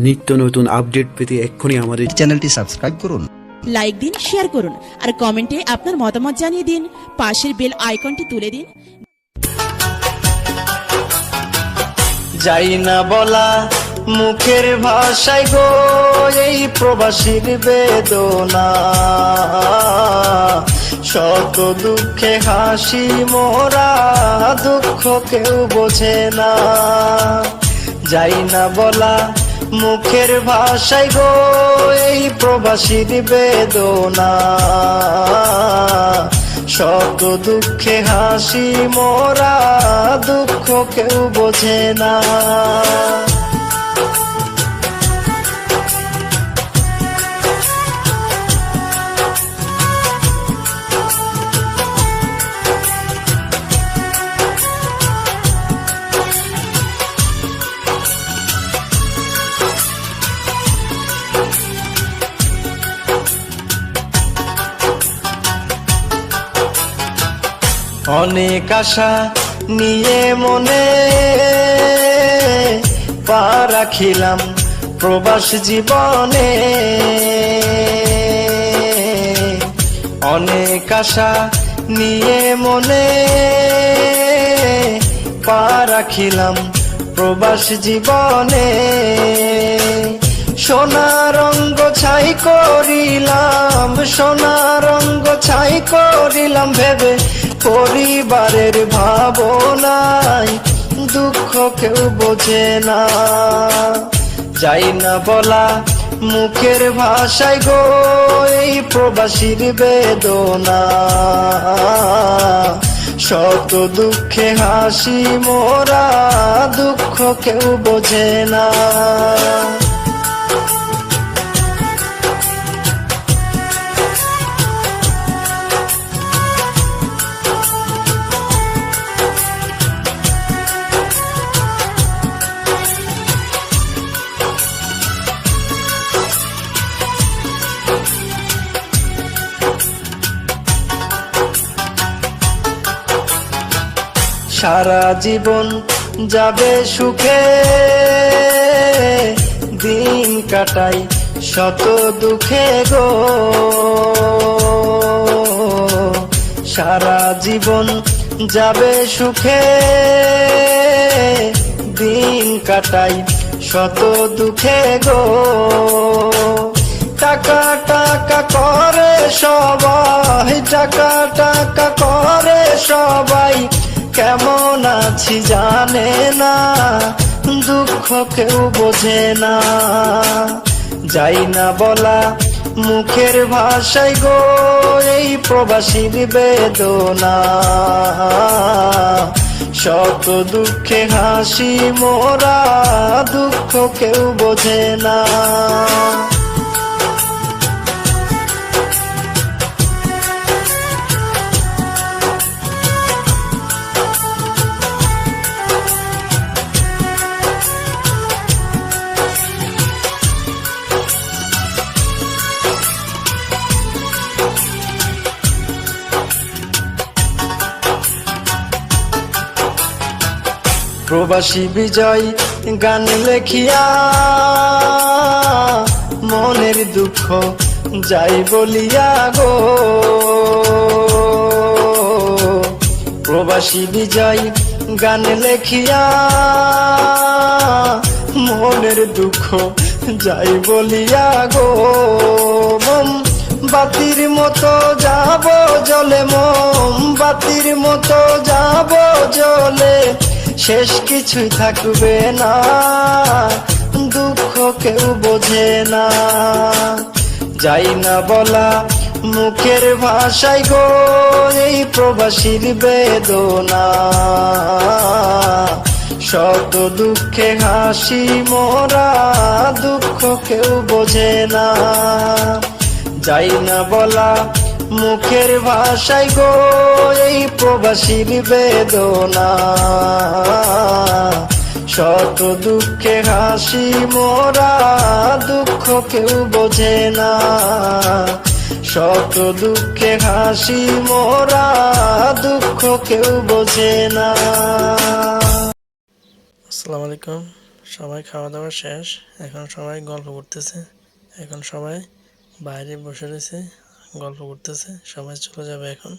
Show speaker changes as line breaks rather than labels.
নিত্য নতুন আপডেট পেতে এক্ষুনি আমাদের
চ্যানেলটি সাবস্ক্রাইব করুন,
লাইক দিন, শেয়ার করুন আর কমেন্টে আপনার মতামত জানিয়ে দিন। পাশের বেল আইকনটি তুলে দিন।
যাই না বলা মুখের ভাষায় গো এই প্রবাসীর বেদনা, শত দুঃখে হাসি মোরা, দুঃখ কেউ বোঝে না। যাই না বলা মুখের ভাষায় গো এই প্রবাসীর বেদনা, শত দুঃখে হাসি মোরা, দুঃখ কেউ বোঝে না। অনেক আশা নিয়ে মনে পা রাখিলাম প্রবাস জীবনে, অনেক আশা নিয়ে মনে পা রাখিলাম প্রবাস জীবনে। সোনার রঙ্গ ছাই করিলাম, সোনার রঙ্গ ছাই করিলাম ভেবে পরিবারের ভাবনায়, দুঃখ কেউ বোঝে না। যাই না বলা মুখের ভাষায় গো এই প্রবাসীর বেদনা, শত দুঃখে হাসি মোরা, দুঃখ কেউ বোঝে না। সারা জীবন যাবে সুখে, দিন কাটাই শত দুঃখে গো। সারা জীবন যাবে সুখে, দিন কাটাই শত দুঃখে গো। টাকা টাকা করে সবাই, টাকা টাকা করে সবাই, কেমন আছি জানে না, দুঃখ কেউ বোঝে না। যাই না বলা মুখের ভাষায় গো এই প্রবাসীর বেদনা, শত দুঃখে হাসি মোরা, দুঃখ কেউ বোঝে না। প্রবাসী বিজয় গান লেখিয়া মনের দুঃখ যাই বলিয়া গো। প্রবাসী বিজয় গান লেখিয়া মনের দুঃখ যাই বলিয়া গো। বাতির মতো যাব জলে, মোম বাতির মতো যাব জলে, শেষ কিছুই থাকবে না, দুঃখ কেউ বোঝে না। যাই না বলা মুখের ভাষায় গো এই প্রবাসীর বেদনা, শত দুঃখে হাসি মোরা, দুঃখ কেউ বোঝে না। যাই না বলা মুখের ভাষায় গো এই প্রবাসীর বেদনা, শত দুঃখে হাসি মোরা, দুঃখ কেউ বোঝে না। শত দুঃখে হাসি মোরা, দুঃখ কেউ বোঝে না।
আসসালামু আলাইকুম
সবাই খাওয়া দাওয়া শেষ, এখন সবাই গল্প করতেছে। এখন সবাই বাইরে বসে রয়েছে, গল্প করতেছে, সবাই চলে যাবে এখন।